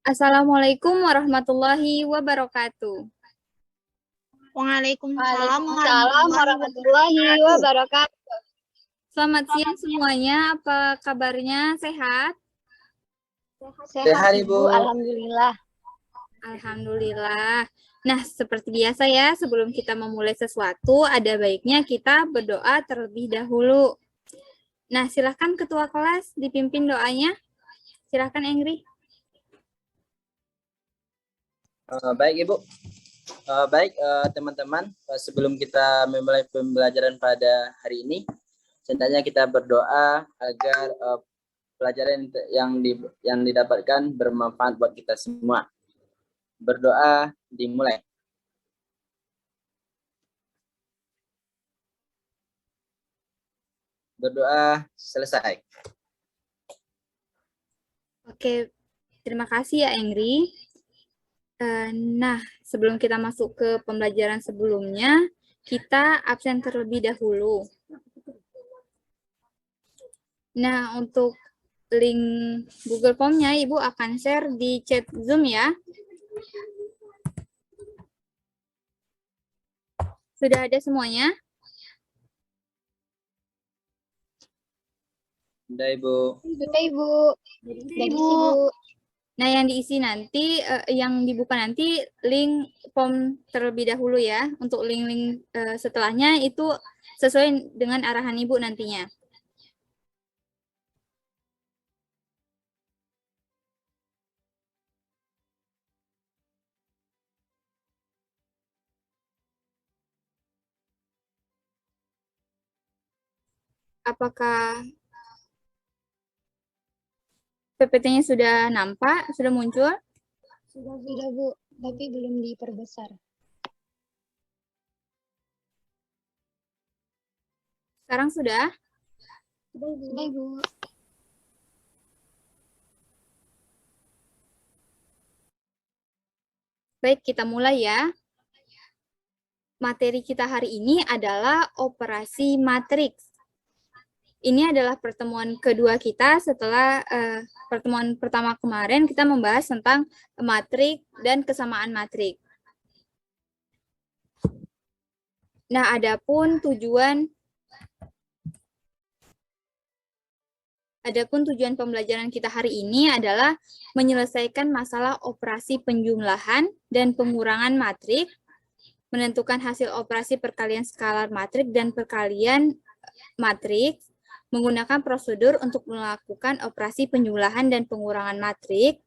Assalamualaikum warahmatullahi wabarakatuh. Waalaikumsalam Waalaikumsalam warahmatullahi wabarakatuh. Selamat siang semuanya, apa kabarnya? Sehat? Sehat Ibu, alhamdulillah. Alhamdulillah. Nah, seperti biasa ya, sebelum kita memulai sesuatu, ada baiknya kita berdoa terlebih dahulu. Nah, silahkan ketua kelas dipimpin doanya. Silahkan Engri. Baik Ibu. Baik teman-teman, sebelum kita memulai pembelajaran pada hari ini, hendaknya kita berdoa agar pelajaran yang didapatkan bermanfaat buat kita semua. Berdoa dimulai. Berdoa selesai. Oke, terima kasih ya Engri. Nah, sebelum kita masuk ke pembelajaran sebelumnya, kita absen terlebih dahulu. Nah, untuk link Google Form-nya, Ibu akan share di chat Zoom ya. Sudah ada semuanya? Sudah Ibu. Sudah Ibu. Ibu. Nah, yang diisi nanti, yang dibuka nanti link form terlebih dahulu ya. Untuk link-link setelahnya itu sesuai dengan arahan Ibu nantinya. Apakah PPT-nya sudah nampak, sudah muncul? Sudah Bu, tapi belum diperbesar. Sekarang sudah? Sudah Bu. Baik, kita mulai ya. Materi kita hari ini adalah operasi matriks. Ini adalah pertemuan kedua kita setelah pertemuan pertama kemarin kita membahas tentang matrik dan kesamaan matrik. Nah, adapun tujuan pembelajaran kita hari ini adalah menyelesaikan masalah operasi penjumlahan dan pengurangan matrik, menentukan hasil operasi perkalian skalar matrik dan perkalian matrik, menggunakan prosedur untuk melakukan operasi penjumlahan dan pengurangan matrik,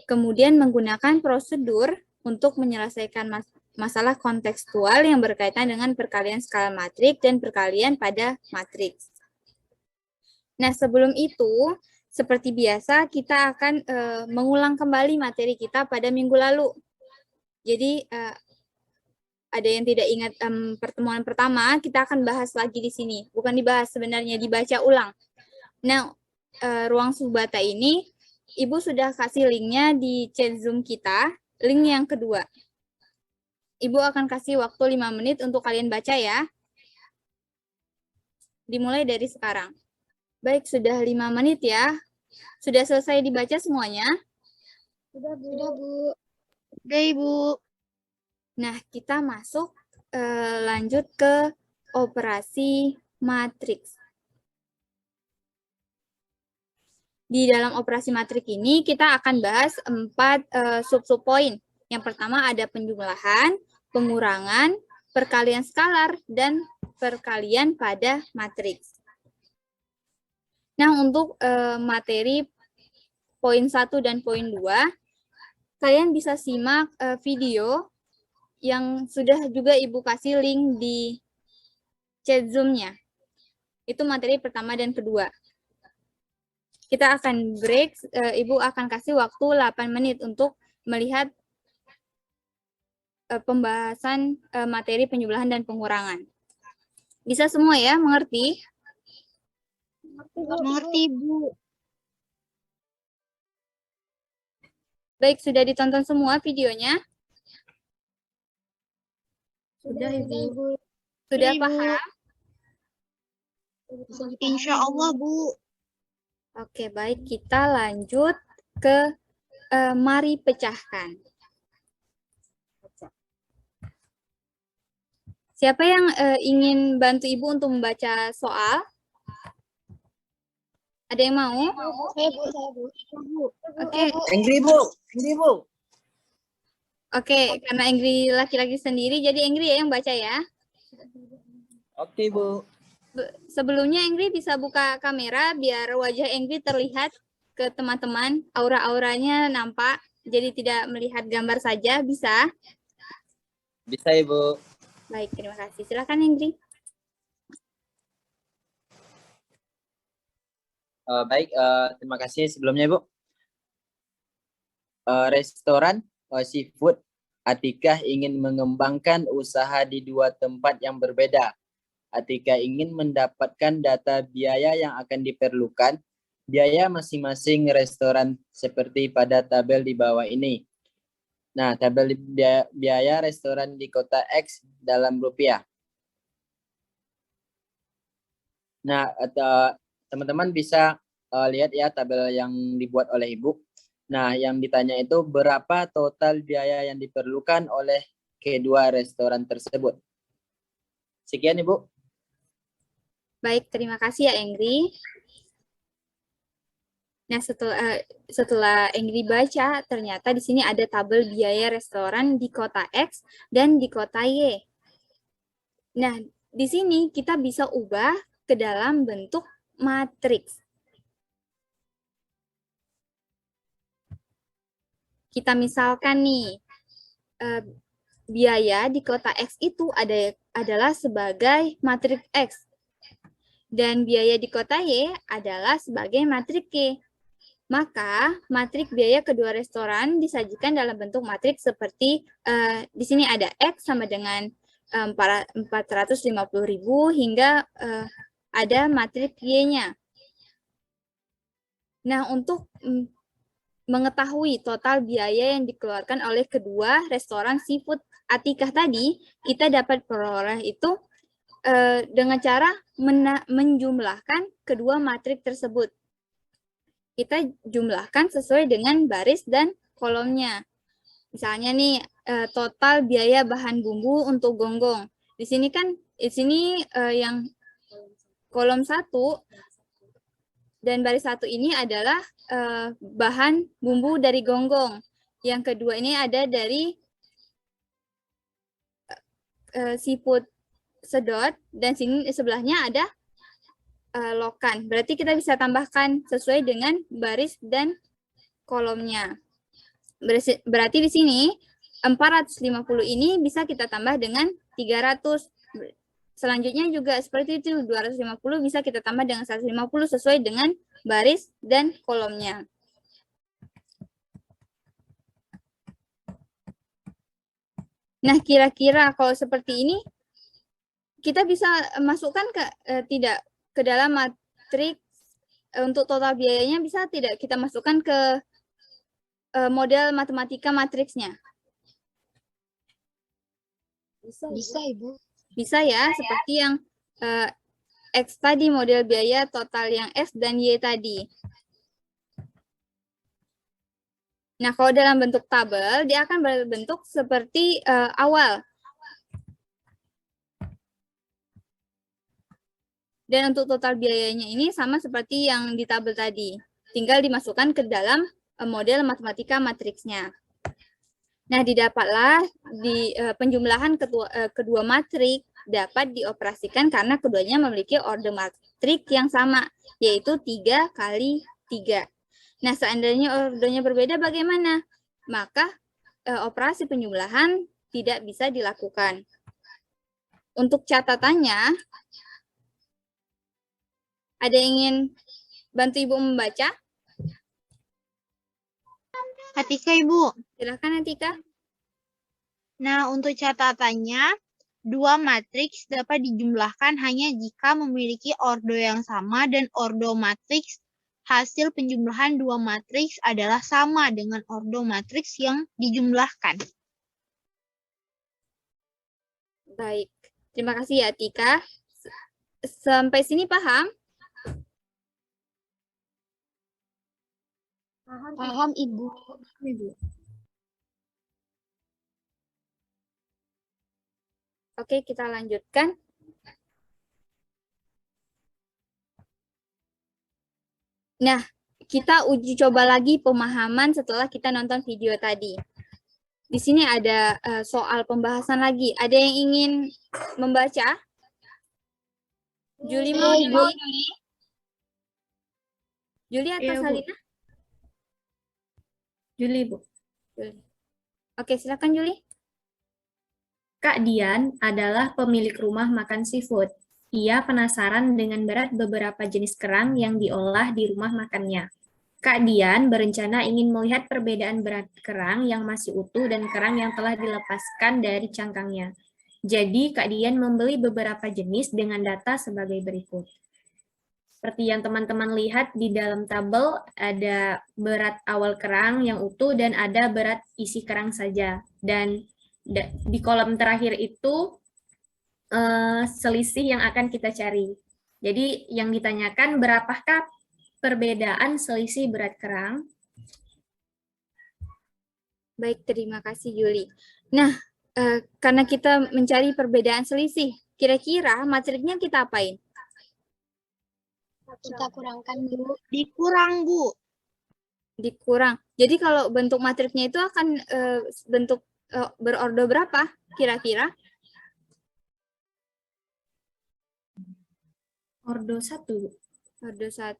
kemudian menggunakan prosedur untuk menyelesaikan masalah kontekstual yang berkaitan dengan perkalian skala matrik dan perkalian pada matriks. Nah, sebelum itu, seperti biasa, kita akan mengulang kembali materi kita pada minggu lalu. Jadi, ada yang tidak ingat pertemuan pertama, kita akan bahas lagi di sini. Bukan dibahas sebenarnya, dibaca ulang. Nah, ruang Subata ini, Ibu sudah kasih linknya di chat Zoom kita, link yang kedua. Ibu akan kasih waktu 5 menit untuk kalian baca ya. Dimulai dari sekarang. Baik, sudah 5 menit ya. Sudah selesai dibaca semuanya? Sudah Bu. Sudah Ibu. Nah, kita masuk lanjut ke operasi matriks. Di dalam operasi matriks ini kita akan bahas 4 sub-sub poin. Yang pertama ada penjumlahan, pengurangan, perkalian skalar, dan perkalian pada matriks. Nah, untuk materi poin 1 dan poin 2, kalian bisa simak video yang sudah juga Ibu kasih link di chat Zoom-nya. Itu materi pertama dan kedua. Kita akan break, Ibu akan kasih waktu 8 menit untuk melihat pembahasan materi penjumlahan dan pengurangan. Bisa semua ya, mengerti? Mengerti Bu. Baik, sudah ditonton semua videonya? Sudah Ibu. Sudah paham? Insya Allah Bu. Oke, baik. Kita lanjut ke Mari pecahkan. Siapa yang ingin bantu Ibu untuk membaca soal? Ada yang mau? Saya Bu. Oke, Angry, Bu. Angry, Bu. oke. Karena Engri laki-laki sendiri, jadi Engri ya yang baca ya. Oke, Bu. Sebelumnya Engri bisa buka kamera biar wajah Engri terlihat ke teman-teman, aura-auranya nampak, jadi tidak melihat gambar saja, bisa? Bisa, Ibu. Baik, terima kasih. Silakan Engri. Baik, terima kasih sebelumnya, Ibu. Restoran seafood Atikah ingin mengembangkan usaha di 2 tempat yang berbeda. Atikah ingin mendapatkan data biaya yang akan diperlukan, biaya masing-masing restoran seperti pada tabel di bawah ini. Nah, tabel biaya restoran di kota X dalam rupiah. Nah, teman-teman bisa lihat ya tabel yang dibuat oleh Ibu. Nah, yang ditanya itu berapa total biaya yang diperlukan oleh kedua restoran tersebut. Sekian, Ibu. Baik, terima kasih ya Engri. Nah, setelah Engri baca, ternyata di sini ada tabel biaya restoran di kota X dan di kota Y. Nah, di sini kita bisa ubah ke dalam bentuk matriks. Kita misalkan nih, biaya di kota X itu adalah sebagai matriks X. Dan biaya di kota Y adalah sebagai matriks Y. Maka matriks biaya kedua restoran disajikan dalam bentuk matriks seperti di sini ada X sama dengan 450.000 hingga ada matriks Y-nya. Nah, untuk mengetahui total biaya yang dikeluarkan oleh kedua restoran seafood Atikah tadi, kita dapat peroleh itu dengan cara menjumlahkan kedua matriks tersebut. Kita jumlahkan sesuai dengan baris dan kolomnya. Misalnya nih, total biaya bahan bumbu untuk gonggong. Di sini kan, yang kolom 1 dan baris 1 ini adalah bahan bumbu dari gonggong. Yang kedua ini ada dari seafood sedot, dan sini sebelahnya ada lokan. Berarti kita bisa tambahkan sesuai dengan baris dan kolomnya. Berarti di sini 450 ini bisa kita tambah dengan 300. Selanjutnya juga seperti itu, 250 bisa kita tambah dengan 150 sesuai dengan baris dan kolomnya. Nah, kira-kira kalau seperti ini, kita bisa masukkan tidak ke dalam matriks untuk total biayanya, bisa tidak kita masukkan ke model matematika matriksnya? Bisa Ibu. Bisa ya, seperti yang X tadi, model biaya total yang X dan Y tadi. Nah, kalau dalam bentuk tabel, dia akan berbentuk seperti awal. Dan untuk total biayanya ini sama seperti yang di tabel tadi. Tinggal dimasukkan ke dalam model matematika matriksnya. Nah, didapatlah di penjumlahan kedua matriks dapat dioperasikan karena keduanya memiliki order matriks yang sama, yaitu 3 kali 3. Nah, seandainya ordernya berbeda bagaimana? Maka operasi penjumlahan tidak bisa dilakukan. Untuk catatannya, ada yang ingin bantu Ibu membaca? Atika, Ibu. Silakan, Atika. Nah, untuk catatannya, dua matriks dapat dijumlahkan hanya jika memiliki ordo yang sama dan ordo matriks hasil penjumlahan dua matriks adalah sama dengan ordo matriks yang dijumlahkan. Baik, terima kasih ya Atika. Sampai sini paham? Paham, Ibu. Ibu. Oke, kita lanjutkan. Nah, kita uji coba lagi pemahaman setelah kita nonton video tadi. Di sini ada soal pembahasan lagi. Ada yang ingin membaca? Juli mau Juli? Juli atau Iya, Bu. Salina? Juli, Bu. Juli. Oke, silakan Juli. Kak Dian adalah pemilik rumah makan seafood. Ia penasaran dengan berat beberapa jenis kerang yang diolah di rumah makannya. Kak Dian berencana ingin melihat perbedaan berat kerang yang masih utuh dan kerang yang telah dilepaskan dari cangkangnya. Jadi, Kak Dian membeli beberapa jenis dengan data sebagai berikut. Seperti yang teman-teman lihat di dalam tabel, ada berat awal kerang yang utuh dan ada berat isi kerang saja. Dan di kolom terakhir itu selisih yang akan kita cari. Jadi yang ditanyakan berapakah perbedaan selisih berat kerang? Baik, terima kasih Juli. Nah, karena kita mencari perbedaan selisih, kira-kira matriknya kita apain? Kita kurangkan, Bu. Dikurang, Bu. Dikurang. Jadi kalau bentuk matriknya itu akan bentuk berordo berapa kira-kira? Ordo 1. Ordo 1.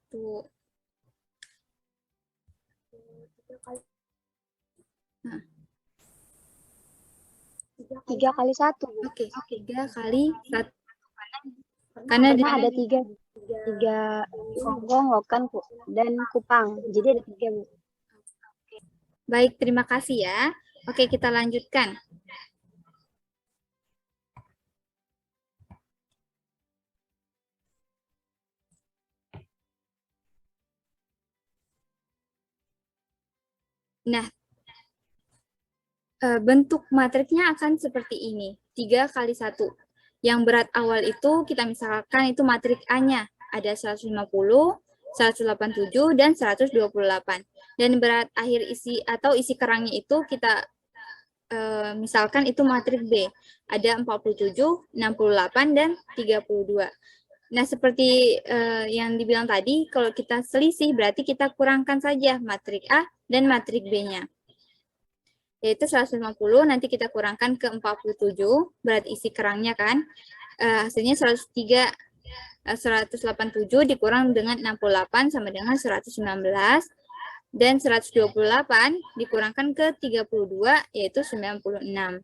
Nah. 3 kali 1. Oke, 3 kali 1. Karena ada 3 Hongkong, Lokan, dan Kupang. Jadi ada 3, Bu. Baik, terima kasih ya. Oke, kita lanjutkan. Nah, bentuk matriknya akan seperti ini. 3 kali 1. Yang berat awal itu kita misalkan itu matrik A-nya. Ada 150, 187, dan 128. Dan berat akhir isi atau isi kerangnya itu kita misalkan itu matrik B. Ada 47, 68, dan 32. Nah, seperti yang dibilang tadi, kalau kita selisih berarti kita kurangkan saja matrik A dan matrik B-nya. Yaitu 150, nanti kita kurangkan ke 47, berat isi kerangnya kan. Hasilnya 103, 187 dikurang dengan 68 sama dengan 119. Dan 128 dikurangkan ke 32, yaitu 96.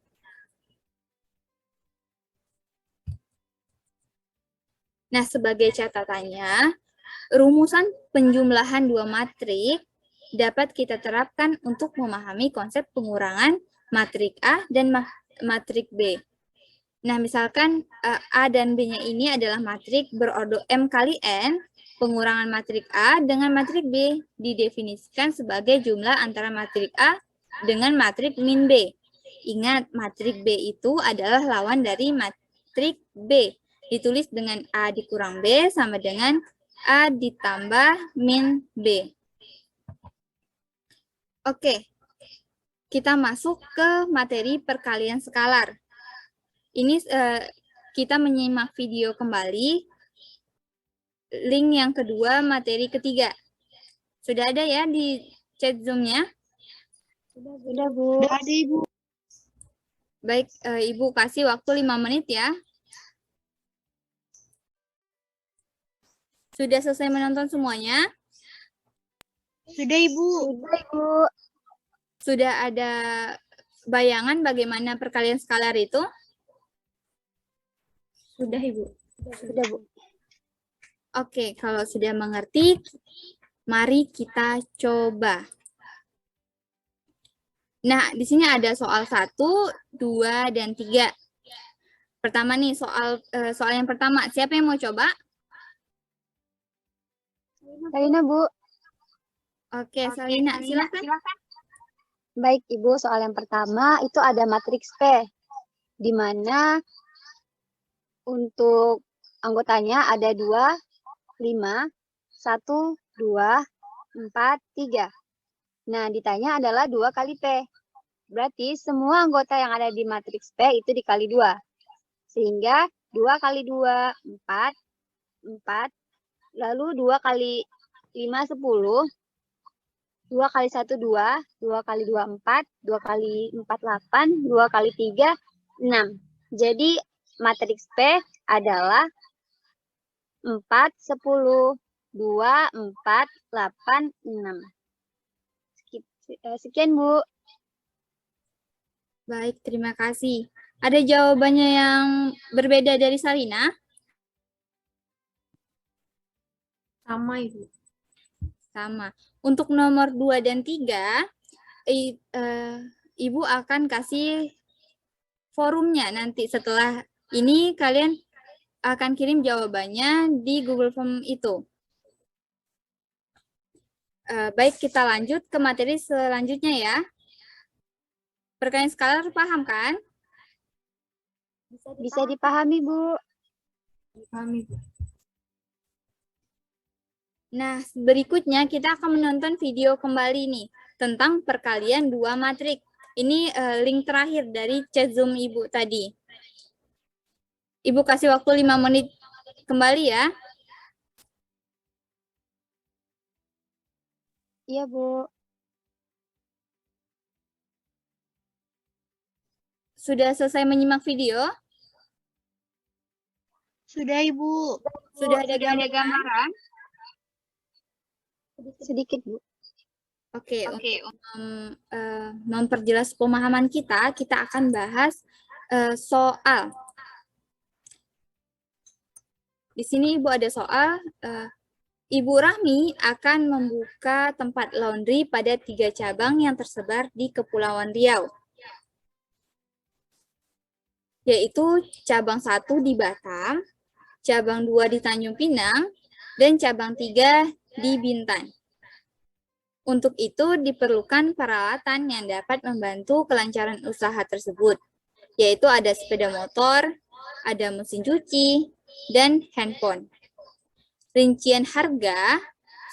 Nah, sebagai catatannya, rumusan penjumlahan dua matrik dapat kita terapkan untuk memahami konsep pengurangan matrik A dan matrik B. Nah, misalkan A dan B-nya ini adalah matrik berordo M kali N, pengurangan matrik A dengan matrik B didefinisikan sebagai jumlah antara matrik A dengan matrik min B. Ingat, matrik B itu adalah lawan dari matrik B. Ditulis dengan A dikurang B sama dengan A ditambah min B. Oke, kita masuk ke materi perkalian skalar. Ini kita menyimak video kembali. Link yang kedua, materi ketiga. Sudah ada ya di chat Zoom-nya? Sudah, Bu. Udah ada, Ibu. Baik, Ibu kasih waktu 5 menit ya. Sudah selesai menonton semuanya? Sudah, Ibu. Sudah, Ibu. Sudah ada bayangan bagaimana perkalian skalar itu? Sudah, Ibu. Sudah, Bu. Oke, kalau sudah mengerti, mari kita coba. Nah, di sini ada soal 1, 2, dan 3. Pertama nih, soal yang pertama. Siapa yang mau coba? Salina, Bu. Oke, Salina, silakan. Baik, Ibu. Soal yang pertama itu ada matriks P, di mana untuk anggotanya ada 2, 5, 1, 2, 4, 3. Nah, ditanya adalah 2 kali P. Berarti semua anggota yang ada di matriks P itu dikali 2. Sehingga 2 kali 2, 4. 4. Lalu 2 kali 5, 10. 2 kali 1, 2. 2 kali 2, 4. 2 kali 4, 8. 2 kali 3, 6. Jadi matriks P adalah 4, 10, 2, 4, 8, 6. Sekian, Bu. Baik, terima kasih. Ada jawabannya yang berbeda dari Salina? Sama, Ibu. Sama. Untuk nomor 2 dan 3, Ibu akan kasih forumnya nanti. Setelah ini kalian akan kirim jawabannya di Google Form itu. Baik, kita lanjut ke materi selanjutnya ya. Perkalian skalar paham kan? Bisa dipahami, Bu. Pahami, Bu. Nah, berikutnya kita akan menonton video kembali nih tentang perkalian 2 matrik. Ini link terakhir dari chat Zoom Ibu tadi. Ibu kasih waktu 5 menit kembali ya. Iya, Bu. Sudah selesai menyimak video? Sudah, Ibu. Sudah ada gambaran? Sedikit, Bu. Oke, untuk memperjelas pemahaman kita akan bahas soal. Di sini Ibu ada soal, Ibu Rahmi akan membuka tempat laundry pada 3 cabang yang tersebar di Kepulauan Riau, yaitu cabang 1 di Batam, cabang 2 di Tanjung Pinang, dan cabang 3 di Bintan. Untuk itu diperlukan peralatan yang dapat membantu kelancaran usaha tersebut, yaitu ada sepeda motor, ada mesin cuci, dan handphone. Rincian harga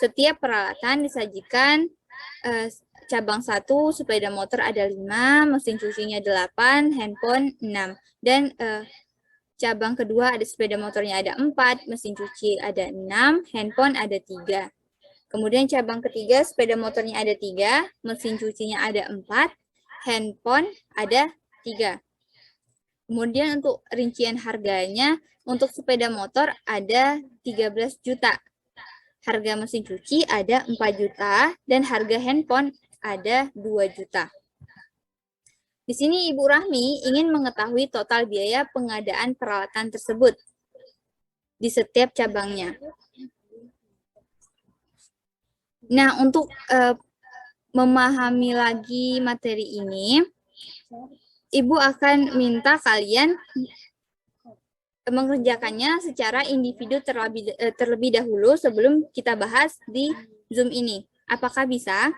setiap peralatan disajikan cabang 1 sepeda motor ada 5, mesin cucinya 8, handphone 6, dan cabang kedua ada sepeda motornya ada 4, mesin cuci ada 6, handphone ada 3. Kemudian cabang ketiga sepeda motornya ada 3, mesin cucinya ada 4, handphone ada 3. Kemudian untuk rincian harganya, untuk sepeda motor ada 13 juta. Harga mesin cuci ada 4 juta dan harga handphone ada 2 juta. Di sini Ibu Rahmi ingin mengetahui total biaya pengadaan peralatan tersebut di setiap cabangnya. Nah, untuk memahami lagi materi ini, Ibu akan minta kalian mengerjakannya secara individu terlebih dahulu sebelum kita bahas di Zoom ini. Apakah bisa?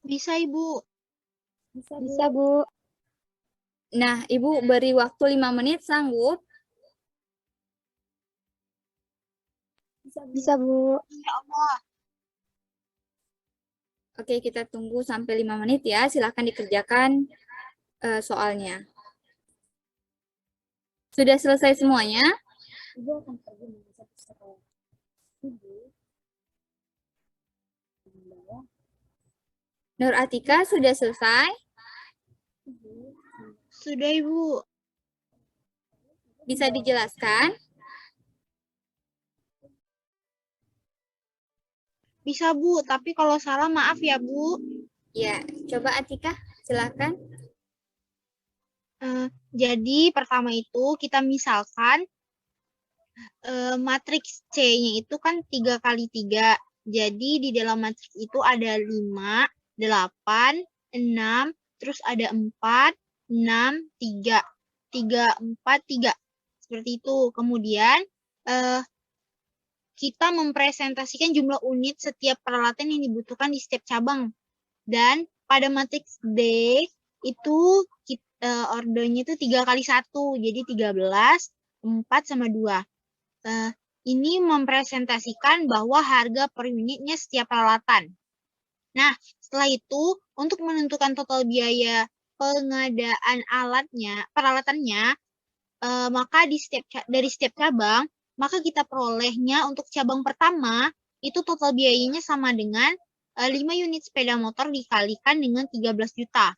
Bisa, Ibu. Bisa, Bu. Nah, Ibu beri waktu 5 menit, sanggup? Bisa, Bu. Ya Allah. Oke, kita tunggu sampai 5 menit ya. Silakan dikerjakan soalnya. Sudah selesai semuanya? Nur Atika sudah selesai? Sudah, Ibu. Bisa dijelaskan? Bisa, Bu. Tapi kalau salah maaf ya, Bu. Ya, coba Atika, silakan. Jadi pertama itu kita misalkan matriks C-nya itu kan 3 kali 3. Jadi di dalam matriks itu ada 5, 8, 6, terus ada 4, 6, 3. 3, 4, 3. Seperti itu. Kemudian kita mempresentasikan jumlah unit setiap peralatan yang dibutuhkan di setiap cabang. Dan pada matriks D itu ordernya itu 3 kali 1. Jadi 13, 4 sama 2. ini mempresentasikan bahwa harga per unitnya setiap peralatan. Nah, setelah itu, untuk menentukan total biaya pengadaan peralatannya, maka dari setiap cabang, maka kita perolehnya untuk cabang pertama, itu total biayanya sama dengan 5 unit sepeda motor dikalikan dengan 13 juta.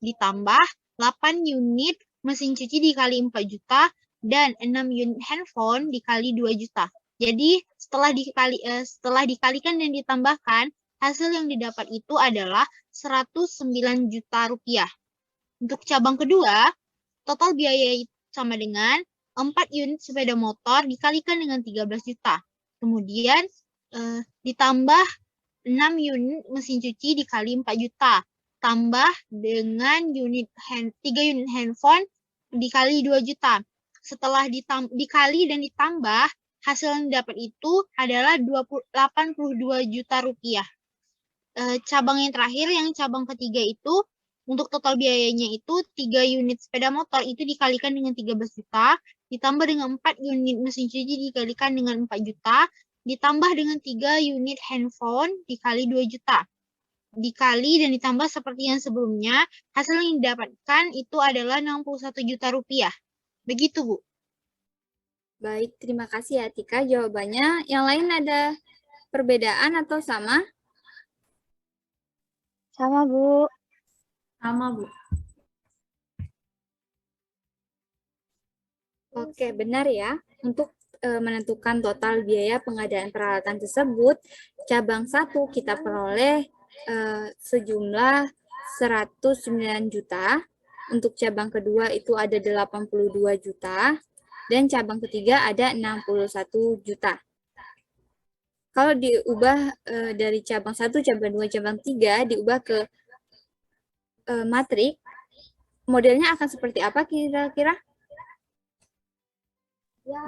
Ditambah 8 unit mesin cuci dikali 4 juta, dan 6 unit handphone dikali 2 juta. Jadi, setelah dikalikan dan ditambahkan, hasil yang didapat itu adalah 109 juta rupiah. Untuk cabang kedua, total biaya itu sama dengan 4 unit sepeda motor dikalikan dengan 13 juta. Kemudian ditambah 6 unit mesin cuci dikali 4 juta. Tambah dengan 3 unit handphone dikali 2 juta. Setelah dikali dan ditambah, hasil yang didapat itu adalah 82 juta rupiah. Cabang yang terakhir, yang cabang ketiga itu, untuk total biayanya itu 3 unit sepeda motor itu dikalikan dengan 13 juta, ditambah dengan 4 unit mesin cuci dikalikan dengan 4 juta, ditambah dengan 3 unit handphone dikali 2 juta. Dikali dan ditambah seperti yang sebelumnya, hasil yang didapatkan itu adalah 61 juta rupiah. Begitu, Bu. Baik, terima kasih ya Tika jawabannya. Yang lain ada perbedaan atau sama? Sama, Bu. Sama, Bu. Oke, benar ya. Untuk menentukan total biaya pengadaan peralatan tersebut, cabang 1 kita peroleh sejumlah 109 juta. Untuk cabang kedua itu ada 82 juta. Dan cabang ketiga ada 61 juta. Kalau diubah dari cabang 1, cabang 2, cabang 3, diubah ke matrik, modelnya akan seperti apa kira-kira?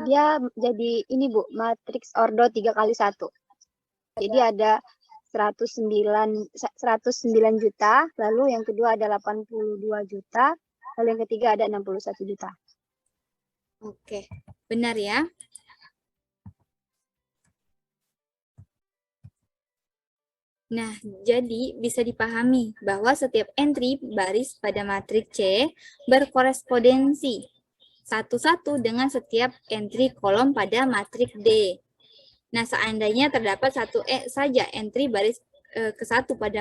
Dia jadi ini, Bu, matriks ordo 3x1. Jadi ada 109 juta, lalu yang kedua ada 82 juta, lalu yang ketiga ada 61 juta. Oke, benar ya. Nah, jadi bisa dipahami bahwa setiap entry baris pada matriks C berkorespondensi satu-satu dengan setiap entry kolom pada matriks D. Nah, seandainya terdapat satu saja entry baris ke-1 pada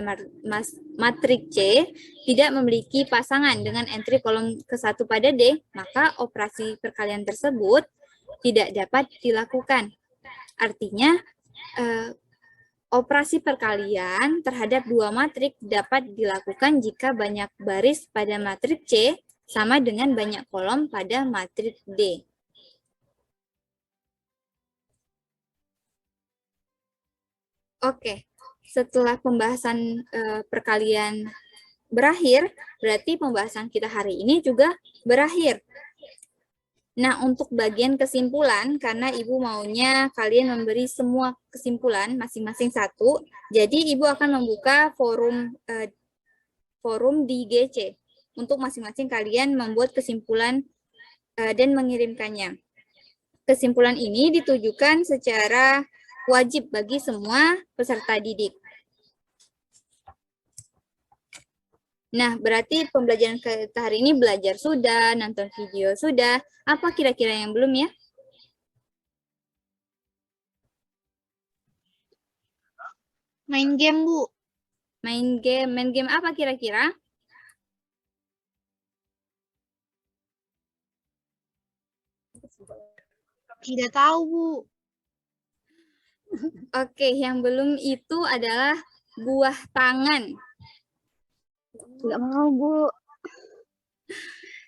matriks C tidak memiliki pasangan dengan entry kolom ke-1 pada D, maka operasi perkalian tersebut tidak dapat dilakukan. Artinya, operasi perkalian terhadap 2 matriks dapat dilakukan jika banyak baris pada matriks C sama dengan banyak kolom pada matriks D. Oke, setelah pembahasan perkalian berakhir, berarti pembahasan kita hari ini juga berakhir. Nah, untuk bagian kesimpulan, karena Ibu maunya kalian memberi semua kesimpulan masing-masing satu, jadi Ibu akan membuka forum di GC untuk masing-masing kalian membuat kesimpulan dan mengirimkannya. Kesimpulan ini ditujukan secara wajib bagi semua peserta didik. Nah, berarti pembelajaran kita hari ini belajar sudah, nonton video sudah. Apa kira-kira yang belum ya? Main game, Bu. Main game apa kira-kira? Tidak tahu, Bu. Oke, yang belum itu adalah buah tangan. Nggak mau, Bu.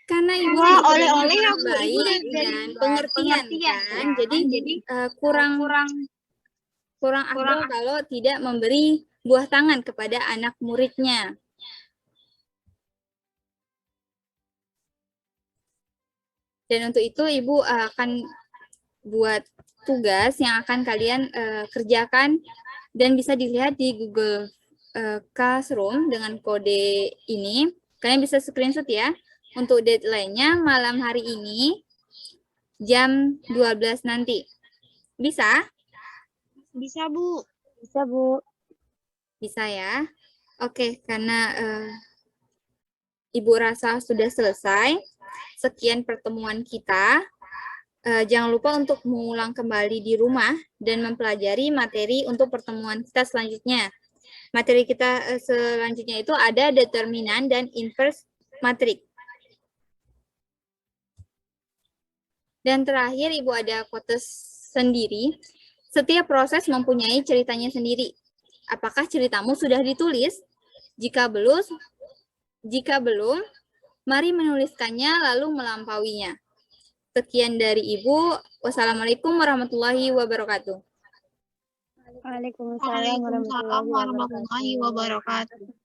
Karena Ibu oleh-oleh yang aku baik dan pengertian kan. Jadi kurang afdol kalau tidak memberi buah tangan kepada anak muridnya. Dan untuk itu Ibu akan buat tugas yang akan kalian kerjakan dan bisa dilihat di Google Classroom dengan kode ini. Kalian bisa screenshot ya. Untuk deadline-nya malam hari ini jam 12 nanti. Bisa? Bisa, Bu. Bisa, Bu. Bisa ya. Oke, karena Ibu rasa sudah selesai. Sekian pertemuan kita. Jangan lupa untuk mengulang kembali di rumah dan mempelajari materi untuk pertemuan kita selanjutnya. Materi kita selanjutnya itu ada determinan dan inverse matrik. Dan terakhir, Ibu ada quotes sendiri. Setiap proses mempunyai ceritanya sendiri. Apakah ceritamu sudah ditulis? Jika belum, mari menuliskannya lalu melampauinya. Sekian dari Ibu. Wassalamualaikum warahmatullahi wabarakatuh. Waalaikumsalam warahmatullahi wabarakatuh. warahmatullahi wabarakatuh.